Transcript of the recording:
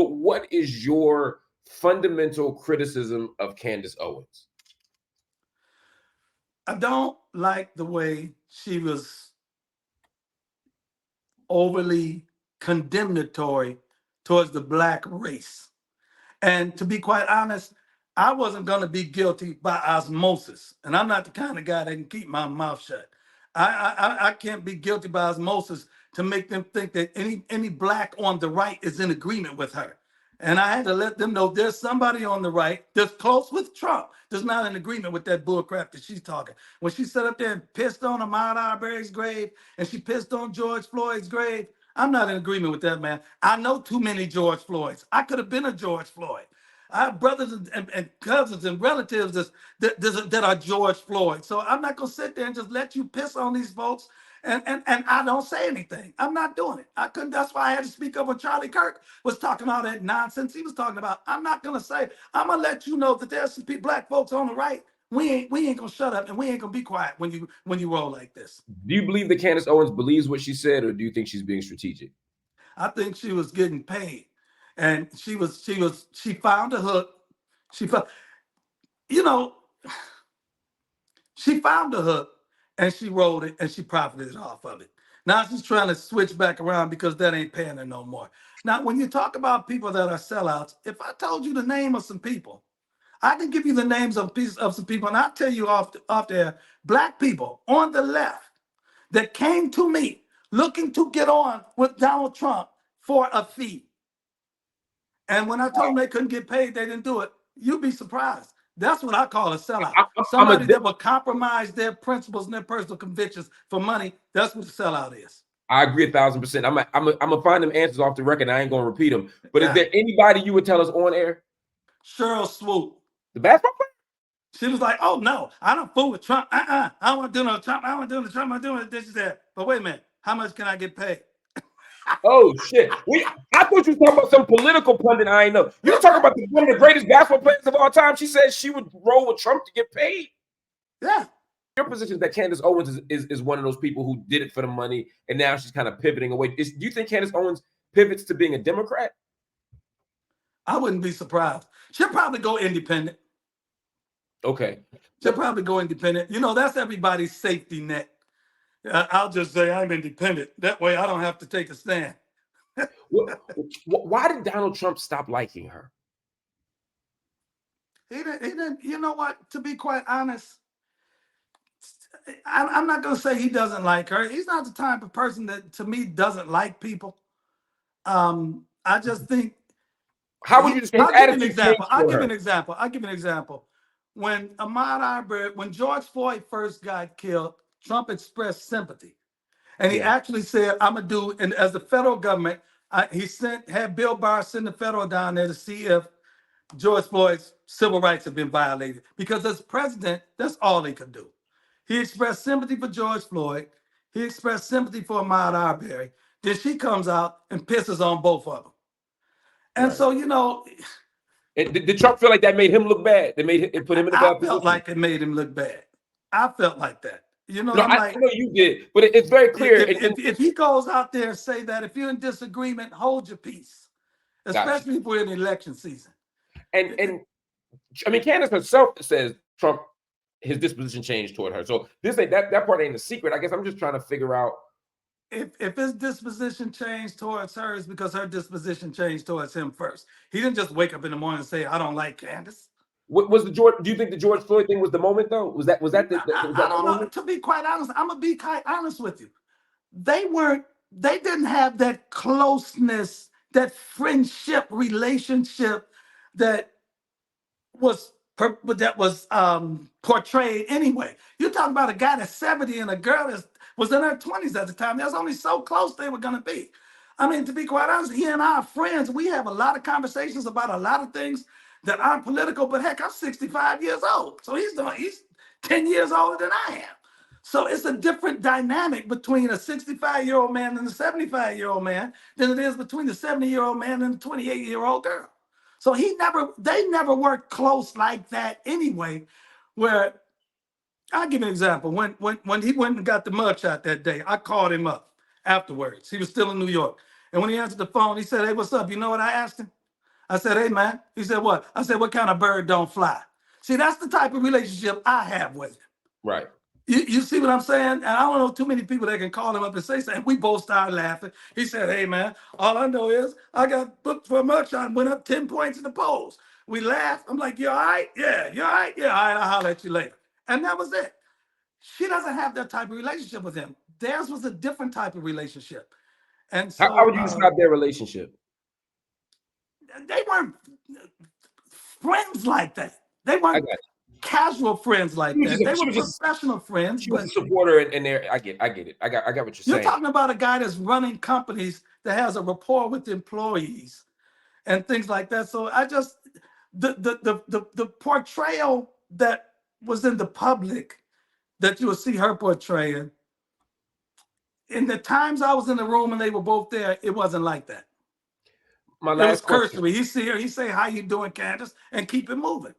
but what is your fundamental criticism of Candace Owens? I don't like the way she was overly condemnatory towards the Black race. And to be quite honest, I wasn't going to be guilty by osmosis. And I'm not the kind of guy that can keep my mouth shut. I can't be guilty by osmosis to make them think that any Black on the right is in agreement with her. And I had to let them know there's somebody on the right that's close with Trump that's not in agreement with that bullcrap that she's talking. When she sat up there and pissed on Ahmaud Arbery's grave and she pissed on George Floyd's grave, I'm not in agreement with that, man. I know too many George Floyds. I could have been a George Floyd. I have brothers and cousins and relatives that are George Floyd. So I'm not going to sit there and just let you piss on these folks and I don't say anything. I'm not doing it. I couldn't. That's why I had to speak up when Charlie Kirk was talking all that nonsense he was talking about. I'm not going to say, I'm going to let you know that there's some Black folks on the right. We ain't going to shut up and we ain't going to be quiet when you roll like this. Do you believe that Candace Owens believes what she said, or do you think she's being strategic? I think she was getting paid. And she found a hook. She found a hook and she rolled it and she profited off of it. Now she's trying to switch back around because that ain't paying her no more. Now, when you talk about people that are sellouts, if I told you the name of some people, I can give you the names of some people, and I'll tell you off there, Black people on the left that came to me looking to get on with Donald Trump for a fee. And when I told them they couldn't get paid, they didn't do it. You'd be surprised. That's what I call a sellout. Somebody that will compromise their principles and their personal convictions for money. That's what a sellout is. I agree 1,000%. I'm gonna find them answers off the record. I ain't gonna repeat them. But is there anybody you would tell us on air? Cheryl Swoop, the basketball player. She was like, "Oh no, I don't fool with Trump. I don't want to do no Trump. I don't want to do no Trump. I'm doing this and that." But wait a minute, how much can I get paid? Oh shit! I thought you were talking about some political pundit. I ain't know. You talking about one of the greatest basketball players of all time. She said she would roll with Trump to get paid. Yeah. Your position is that Candace Owens is one of those people who did it for the money, and now she's kind of pivoting away. Do you think Candace Owens pivots to being a Democrat? I wouldn't be surprised. She'll probably go independent. Okay. She'll probably go independent. You know, that's everybody's safety net. I'll just say I'm independent. That way I don't have to take a stand. Why did Donald Trump stop liking her? He didn't. You know what? To be quite honest, I'm not going to say he doesn't like her. He's not the type of person that, to me, doesn't like people. I just think. How would you just? I'll give you an example. When Ahmaud Arbery, when George Floyd first got killed, Trump expressed sympathy, and he actually said, "I'm gonna do." And as the federal government, he had Bill Barr send the federal down there to see if George Floyd's civil rights have been violated. Because as president, that's all he could do. He expressed sympathy for George Floyd. He expressed sympathy for Ahmaud Arbery. Then she comes out and pisses on both of them. And so, you know. Did Trump feel like that made him look bad? It put him in a bad position? I felt like it made him look bad. I felt like that. You know, I know you did, but it's very clear. If he goes out there and say that, if you're in disagreement, hold your peace, especially if we're in election season. And I mean, Candace herself says Trump, his disposition changed toward her. So this ain't that part ain't a secret. I guess I'm just trying to figure out. If his disposition changed towards her, it's because her disposition changed towards him first. He didn't just wake up in the morning and say, "I don't like Candace." What was the George? Do you think the George Floyd thing was the moment though? Was that the I don't know. To be quite honest, I'm gonna be quite honest with you. They didn't have that closeness, that friendship relationship that was portrayed anyway. You're talking about a guy that's 70 and a girl that was in her 20s at the time. That's only so close they were going to be. I mean, to be quite honest, he and I are friends. We have a lot of conversations about a lot of things that aren't political, but heck, I'm 65 years old. So he's 10 years older than I am. So it's a different dynamic between a 65-year-old man and a 75-year-old man than it is between the 70-year-old man and the 28-year-old girl. So they never worked close like that anyway, where I'll give you an example. When he went and got the mugshot that day, I called him up afterwards. He was still in New York. And when he answered the phone, he said, "Hey, what's up?" You know what I asked him? I said, hey, man. He said, what? I said, what kind of bird don't fly? See, that's the type of relationship I have with him. Right. You see what I'm saying? And I don't know too many people that can call him up and say something. We both started laughing. He said, hey, man, all I know is I got booked for a mugshot and went up 10 points in the polls. We laughed. I'm like, you all right? Yeah, you all right? Yeah, all right, I'll holler at you later. And that was it. She doesn't have that type of relationship with him. Theirs was a different type of relationship. And so How would you describe their relationship? they weren't friends like that. They I weren't got it. casual friends like that. They She were was just professional friends, she was but a supporter in there. I get it. I got what you're you're saying. talking about a guy that's running companies that has a rapport with employees and things like that. So I just the portrayal that was in the public that you will see her portraying. In the times I was in the room and they were both there, it wasn't like that. My It was last question. cursory. He see her, he say, how you doing, Candace? And keep it moving.